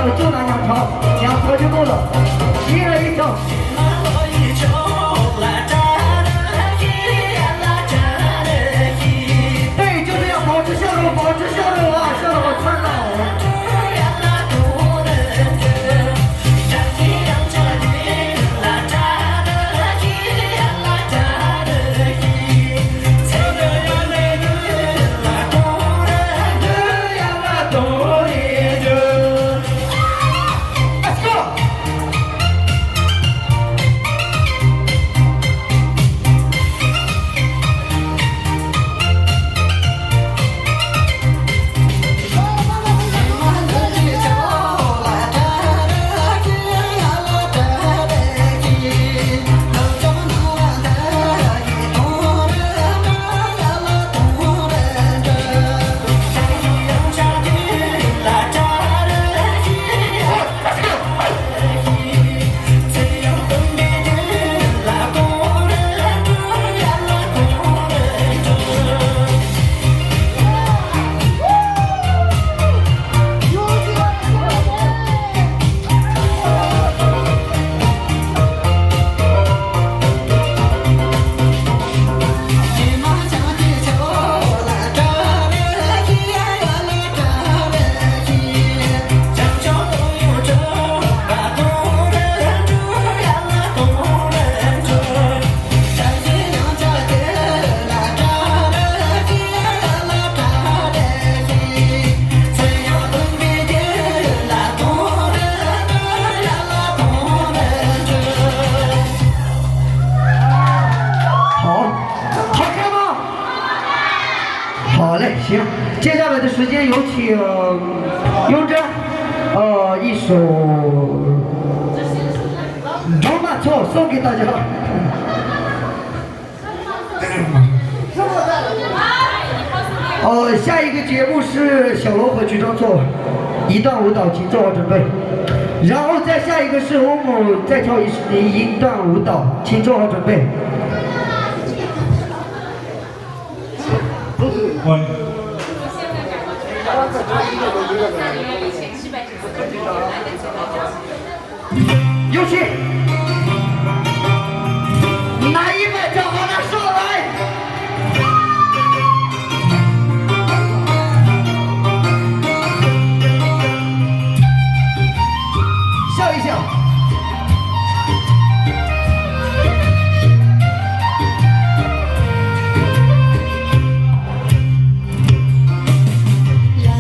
的就拿2条，2条就够了，一人1条。对，就这样保持笑容，保持笑容啊，笑得好灿烂哦。好嘞，行，接下来的时间有请雍真，一首《罗马错》送给大家。下一个节目是小罗和曲张错一段舞蹈，请做好准备。然后再下一个是欧某再跳一段舞蹈，请做好准备。有请，拿100张把它上来。笑一笑。La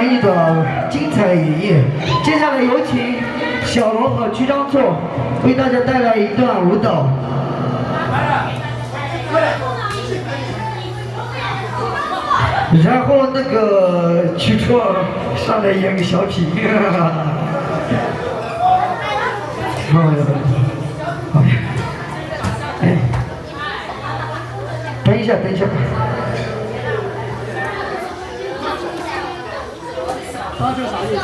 们一段精彩演绎。接下来有请小罗和曲张作为大家带来一段舞蹈。然后那个曲创上来演个小品。哎，等一下，等一下。他这啥意思？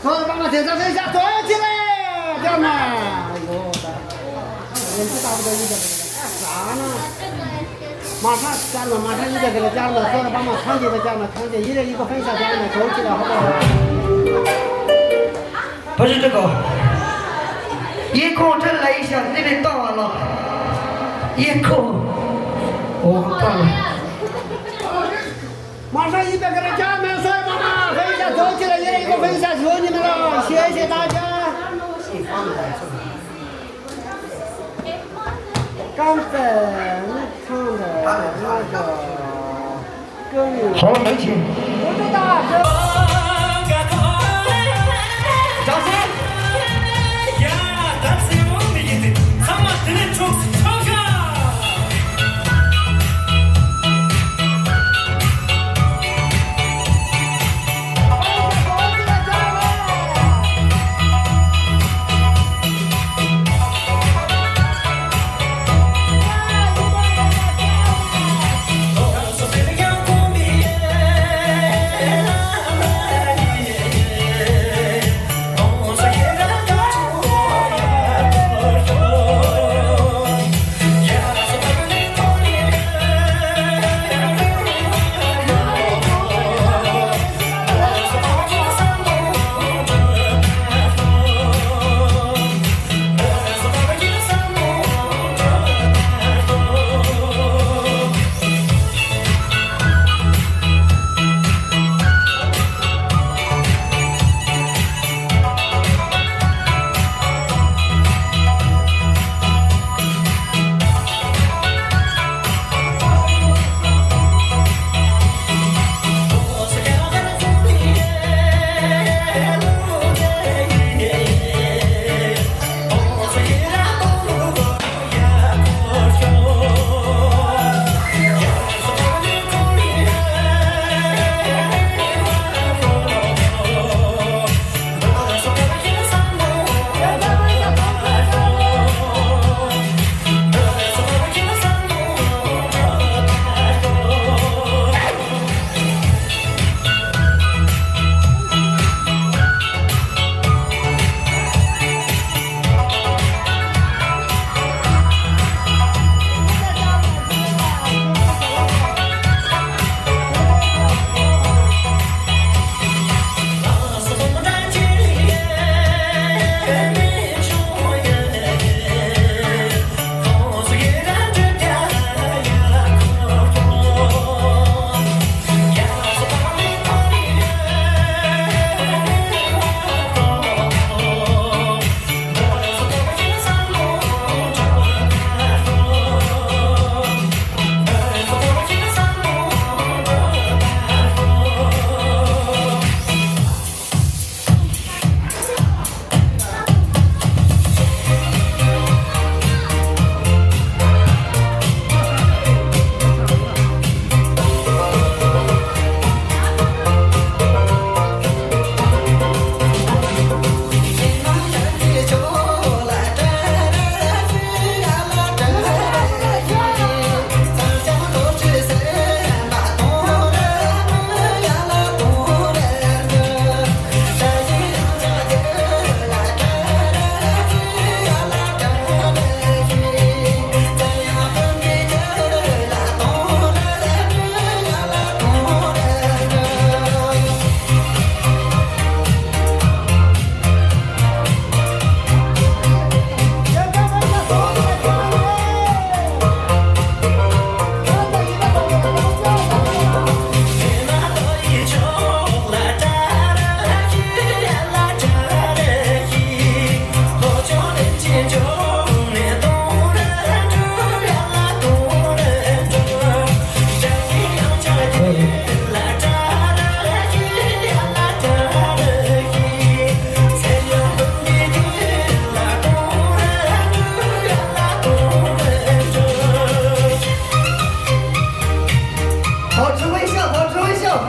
好，帮我点上分下，坐起来，这样嘛。哎呦，人不打不得100个了，啥呢？马上加了，马上100个了，加了，坐着帮忙团结的加了，团结，一人一个分下加了，走起来，好不好？不是这个，夜空再来一下，那边到完了。夜空，哦，到了。马上100个人加满，所有妈妈分一下，走起来，一人一个分一下，求你们了，谢谢大家。刚才唱的那个歌舞，好了，没请。不知道。掌声。保持微笑，保持微笑。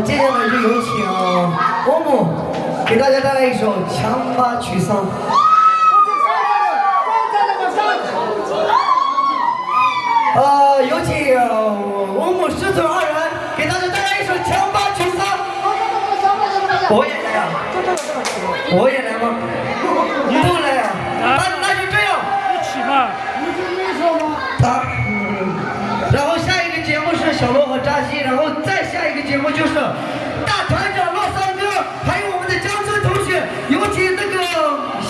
接下来就有请欧姆给大家带来一首《强巴曲桑》。有请欧姆师徒二人给大家带来一首《强巴曲桑》。我也来呀，我也来吗？你不来呀？那就这样。一起吧。然后下一个节目是小罗和扎西，然后再下一个节目就是大团长洛桑哥，还有我们的江村同学，有请那个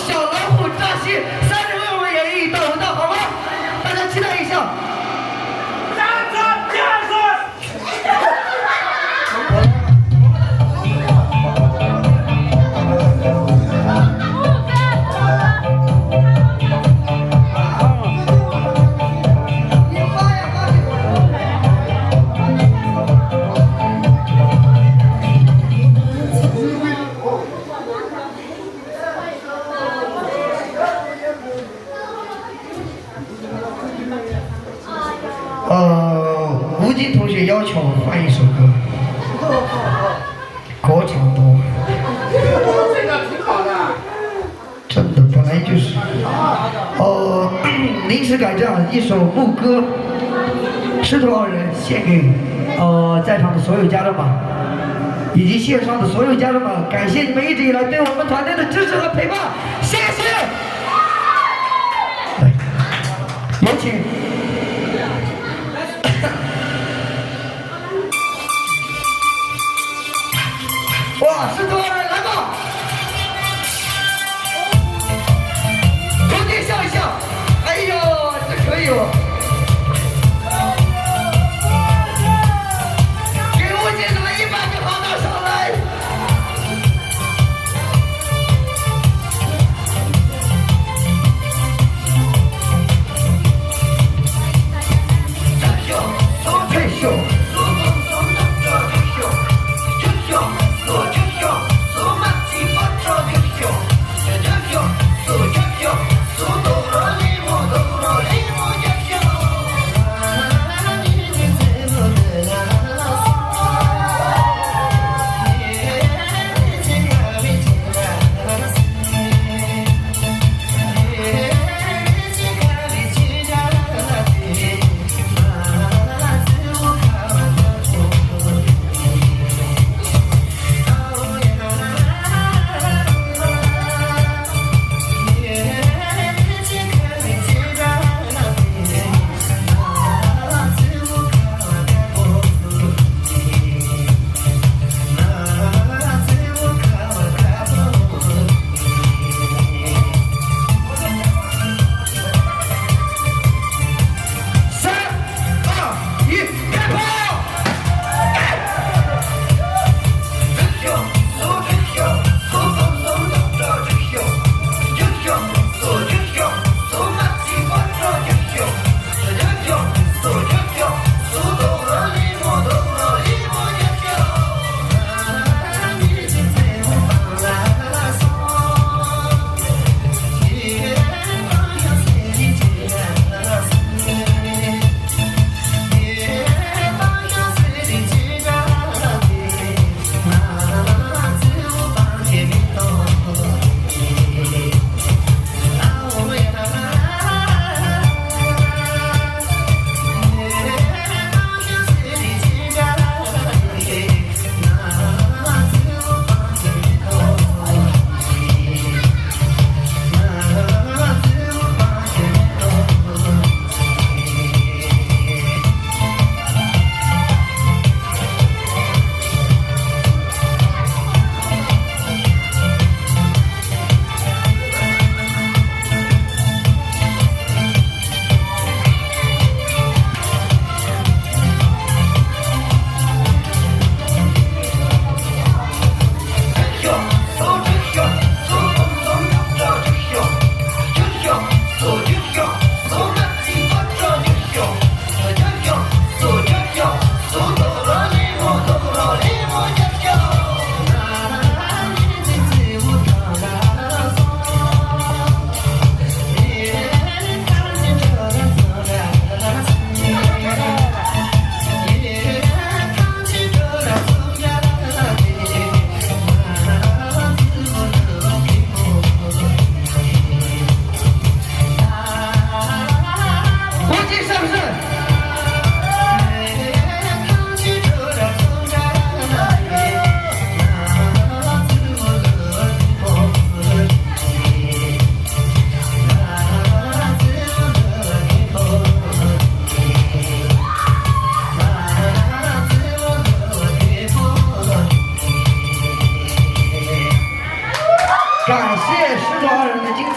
小老虎扎西三人为我们演绎一道舞蹈，好吗？大家期待一下。吴京同学要求换一首歌，歌唱多。这个挺好的。真的，本来就是。临时改账一首牧歌，师徒二人献给在场的所有家人们，以及线上的所有家人们，感谢你们一直以来对我们团队的支持和陪伴，谢谢。来，有请。哇，师徒二人来吧，中间笑一笑，哎呦，这可以哦。给吴姐来100个好的上来。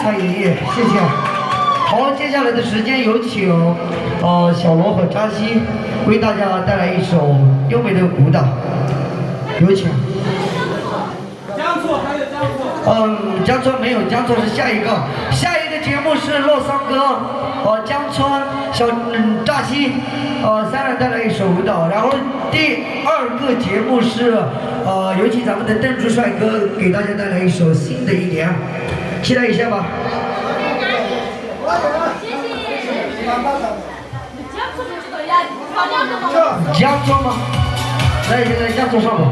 可以，谢谢。好，接下来的时间有请小罗和扎西为大家带来一首优美的舞蹈，有请。江错还有江错。江村没有，江村是下一个节目是洛桑哥，江村扎西，三人带来一首舞蹈，然后第二个节目是有请咱们的邓珠帅哥给大家带来一首新的一年，期待一下吧。江村吗？来，现在江村上吧。